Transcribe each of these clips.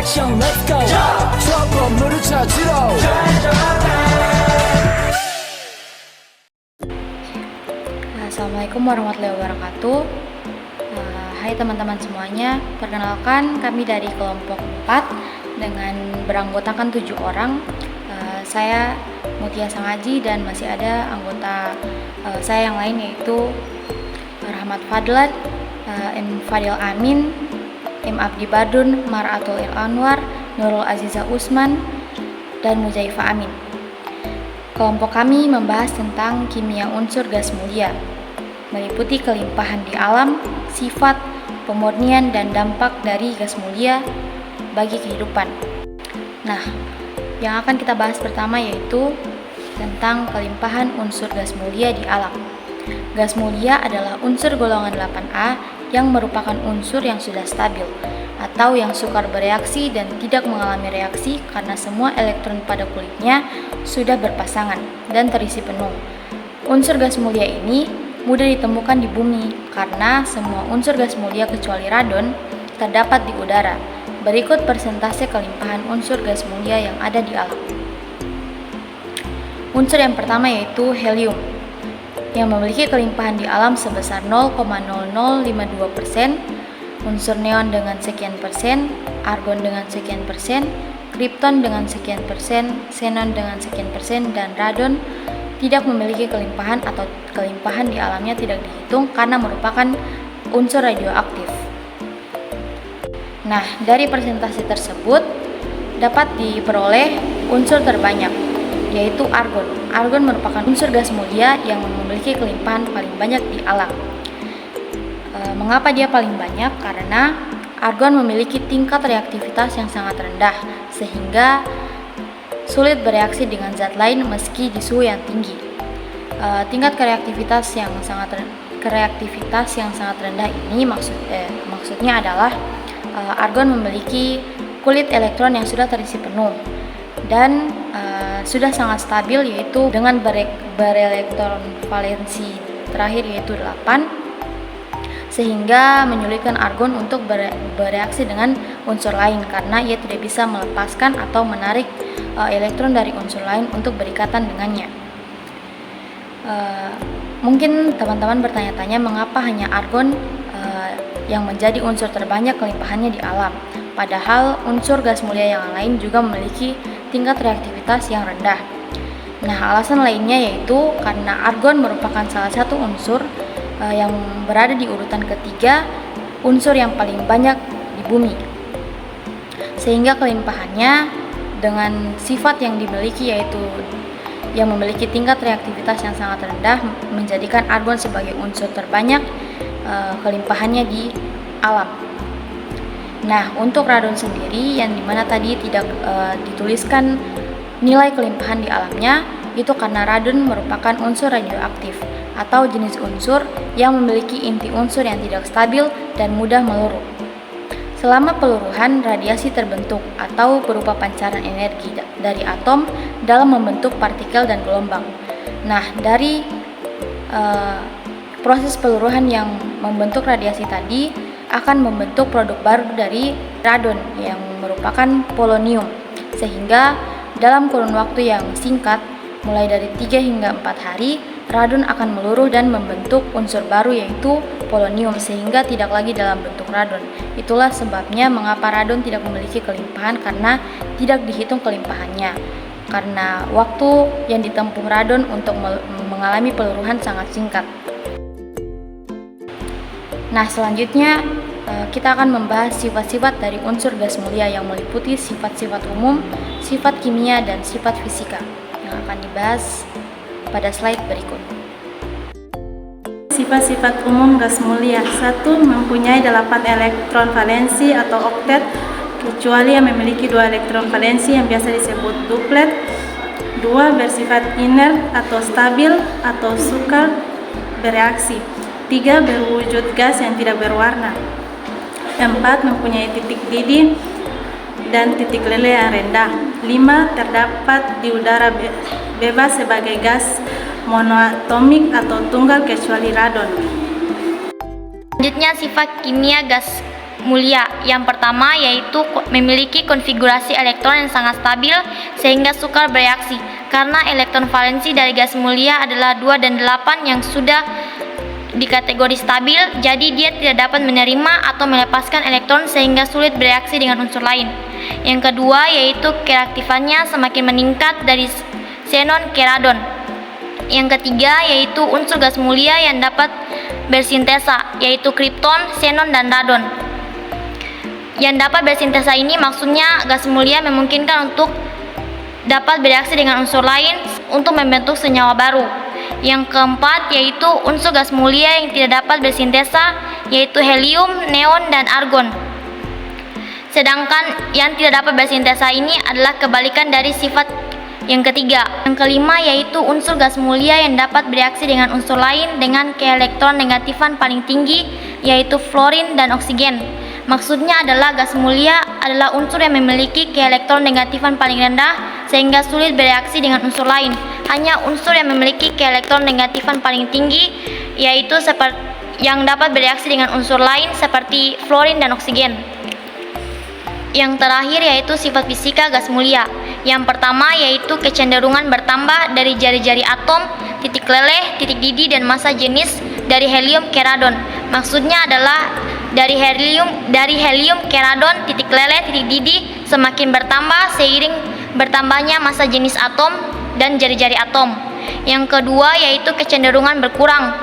액션 let's go 저 건물을 찾으러 Assalamualaikum warahmatullahi wabarakatuh. Hai teman-teman semuanya, perkenalkan kami dari kelompok 4 dengan beranggotakan 7 orang. Saya Mutia Sangaji dan masih ada anggota saya yang lain yaitu Rahmat Fadlan, M. Fadil Amin, M. Abdi Badun, Mar'atul Anwar, Nurul Aziza Usman, dan Muzaifah Amin. Kelompok kami membahas tentang kimia unsur gas mulia, meliputi kelimpahan di alam, sifat, pemurnian, dan dampak dari gas mulia bagi kehidupan. Nah, yang akan kita bahas pertama yaitu tentang kelimpahan unsur gas mulia di alam. Gas mulia adalah unsur golongan 8A yang merupakan unsur yang sudah stabil atau yang sukar bereaksi dan tidak mengalami reaksi karena semua elektron pada kulitnya sudah berpasangan dan terisi penuh. Unsur gas mulia ini mudah ditemukan di bumi karena semua unsur gas mulia kecuali radon terdapat di udara. Berikut persentase kelimpahan unsur gas mulia yang ada di alam. Unsur yang pertama yaitu helium, yang memiliki kelimpahan di alam sebesar 0,0052%, unsur neon dengan sekian persen, argon dengan sekian persen, kripton dengan sekian persen, xenon dengan sekian persen, dan radon tidak memiliki kelimpahan atau kelimpahan di alamnya tidak dihitung karena merupakan unsur radioaktif. Nah, dari persentase tersebut dapat diperoleh unsur terbanyak, yaitu argon. Argon merupakan unsur gas mulia yang memiliki kelimpahan paling banyak di alam. Mengapa dia paling banyak? Karena argon memiliki tingkat reaktivitas yang sangat rendah, sehingga sulit bereaksi dengan zat lain meski di suhu yang tinggi. Tingkat reaktivitas yang sangat rendah ini maksudnya adalah argon memiliki kulit elektron yang sudah terisi penuh dan sudah sangat stabil, yaitu dengan berelektron valensi terakhir yaitu 8, sehingga menyulitkan argon untuk bereaksi dengan unsur lain karena ia tidak bisa melepaskan atau menarik elektron dari unsur lain untuk berikatan dengannya. Mungkin teman-teman bertanya-tanya mengapa hanya argon yang menjadi unsur terbanyak kelimpahannya di alam, padahal unsur gas mulia yang lain juga memiliki tingkat reaktivitas yang rendah. Nah, alasan lainnya yaitu karena argon merupakan salah satu unsur yang berada di urutan ketiga unsur yang paling banyak di bumi, sehingga kelimpahannya dengan sifat yang dimiliki yaitu yang memiliki tingkat reaktivitas yang sangat rendah menjadikan argon sebagai unsur terbanyak kelimpahannya di alam. Nah, untuk radon sendiri yang dimana tadi tidak dituliskan nilai kelimpahan di alamnya, itu karena radon merupakan unsur radioaktif atau jenis unsur yang memiliki inti unsur yang tidak stabil dan mudah meluruh. Selama peluruhan, radiasi terbentuk atau berupa pancaran energi dari atom dalam membentuk partikel dan gelombang. Nah, dari proses peluruhan yang membentuk radiasi tadi akan membentuk produk baru dari radon yang merupakan polonium, sehingga dalam kurun waktu yang singkat mulai dari 3 hingga 4 hari radon akan meluruh dan membentuk unsur baru yaitu polonium, sehingga tidak lagi dalam bentuk radon. Itulah sebabnya mengapa radon tidak memiliki kelimpahan, karena tidak dihitung kelimpahannya, karena waktu yang ditempuh radon untuk mengalami peluruhan sangat singkat. Nah, selanjutnya kita akan membahas sifat-sifat dari unsur gas mulia yang meliputi sifat-sifat umum, sifat kimia, dan sifat fisika yang akan dibahas pada slide berikut. Sifat-sifat umum gas mulia. 1. Mempunyai 8 elektron valensi atau oktet, kecuali yang memiliki 2 elektron valensi yang biasa disebut duplet. 2. Bersifat inert atau stabil atau sukar bereaksi. 3. Berwujud gas yang tidak berwarna. 4. Mempunyai titik didih dan titik leleh yang rendah. 5. Terdapat di udara bebas sebagai gas monoatomik atau tunggal kecuali radon. Selanjutnya sifat kimia gas mulia. Yang pertama yaitu memiliki konfigurasi elektron yang sangat stabil sehingga sukar bereaksi. Karena elektron valensi dari gas mulia adalah 2 dan 8 yang sudah di kategori stabil, jadi dia tidak dapat menerima atau melepaskan elektron sehingga sulit bereaksi dengan unsur lain. Yang kedua yaitu kereaktifannya semakin meningkat dari xenon ke radon. Yang ketiga yaitu unsur gas mulia yang dapat bersintesa, yaitu kripton, xenon, dan radon. Yang dapat bersintesa ini maksudnya gas mulia memungkinkan untuk dapat bereaksi dengan unsur lain untuk membentuk senyawa baru. Yang keempat yaitu unsur gas mulia yang tidak dapat bersintesa, yaitu helium, neon, dan argon. Sedangkan yang tidak dapat bersintesa ini adalah kebalikan dari sifat yang ketiga. Yang kelima yaitu unsur gas mulia yang dapat bereaksi dengan unsur lain dengan keelektron negatifan paling tinggi, yaitu fluorin dan oksigen. Maksudnya adalah gas mulia adalah unsur yang memiliki keelektron negatifan paling rendah sehingga sulit bereaksi dengan unsur lain. Hanya unsur yang memiliki keelektron negatifan paling tinggi yaitu yang dapat bereaksi dengan unsur lain seperti fluorin dan oksigen. Yang terakhir yaitu sifat fisika gas mulia. Yang pertama yaitu kecenderungan bertambah dari jari-jari atom, titik leleh, titik didih, dan massa jenis dari helium ke radon. Maksudnya adalah dari helium ke radon, titik leleh, titik didih semakin bertambah seiring bertambahnya massa jenis atom dan jari-jari atom. Yang kedua yaitu kecenderungan berkurang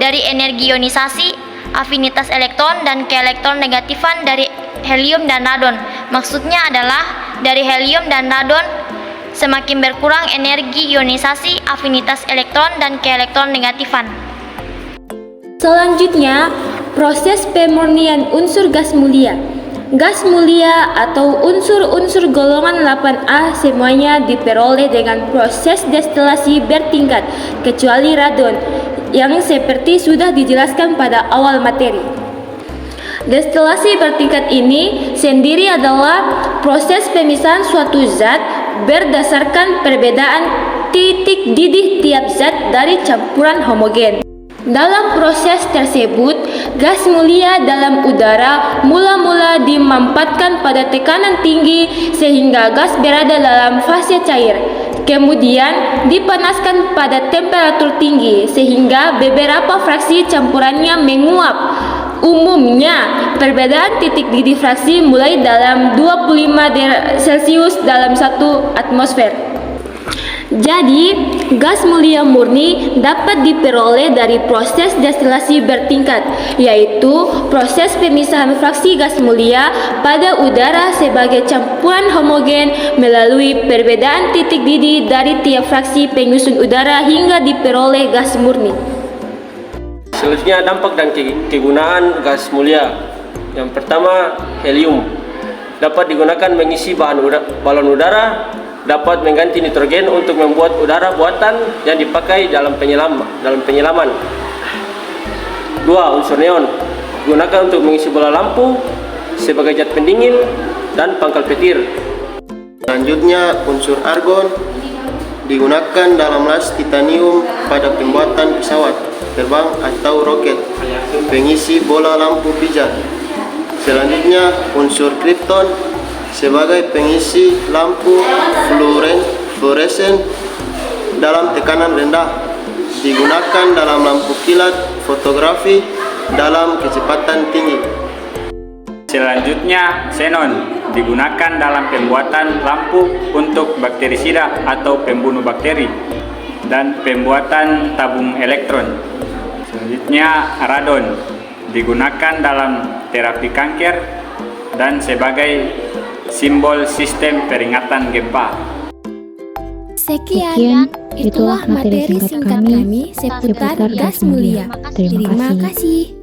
dari energi ionisasi, afinitas elektron, dan keelektron negatifan dari helium dan radon. Maksudnya adalah dari helium dan radon semakin berkurang energi ionisasi, afinitas elektron, dan keelektron negatifan. Selanjutnya, proses pemurnian unsur gas mulia. Gas mulia atau unsur-unsur golongan 8A semuanya diperoleh dengan proses destilasi bertingkat, kecuali radon, yang seperti sudah dijelaskan pada awal materi. Destilasi bertingkat ini sendiri adalah proses pemisahan suatu zat berdasarkan perbedaan titik didih tiap zat dari campuran homogen. Dalam proses tersebut, gas mulia dalam udara mula-mula dimampatkan pada tekanan tinggi sehingga gas berada dalam fase cair. Kemudian dipanaskan pada temperatur tinggi sehingga beberapa fraksi campurannya menguap. Umumnya, perbedaan titik didih fraksi mulai dalam 25 Celcius dalam 1 atmosfer. Jadi, gas mulia murni dapat diperoleh dari proses destilasi bertingkat, yaitu proses pemisahan fraksi gas mulia pada udara sebagai campuran homogen melalui perbedaan titik didih dari tiap fraksi penyusun udara hingga diperoleh gas murni. Selanjutnya dampak dan kegunaan gas mulia. Yang pertama, helium dapat digunakan mengisi balon udara, dapat mengganti nitrogen untuk membuat udara buatan yang dipakai dalam penyelaman. 2. Unsur neon digunakan untuk mengisi bola lampu sebagai zat pendingin dan pangkal petir. Selanjutnya, unsur argon digunakan dalam las titanium pada pembuatan pesawat terbang atau roket, pengisi bola lampu pijar. Selanjutnya, unsur kripton sebagai pengisi lampu fluoresen dalam tekanan rendah, digunakan dalam lampu kilat fotografi dalam kecepatan tinggi. Selanjutnya, xenon digunakan dalam pembuatan lampu untuk bakterisida atau pembunuh bakteri dan pembuatan tabung elektron. Selanjutnya, radon digunakan dalam terapi kanker dan sebagai simbol sistem peringatan gempa. Sekian, itulah materi singkat kami seputar gas mulia. Terima kasih.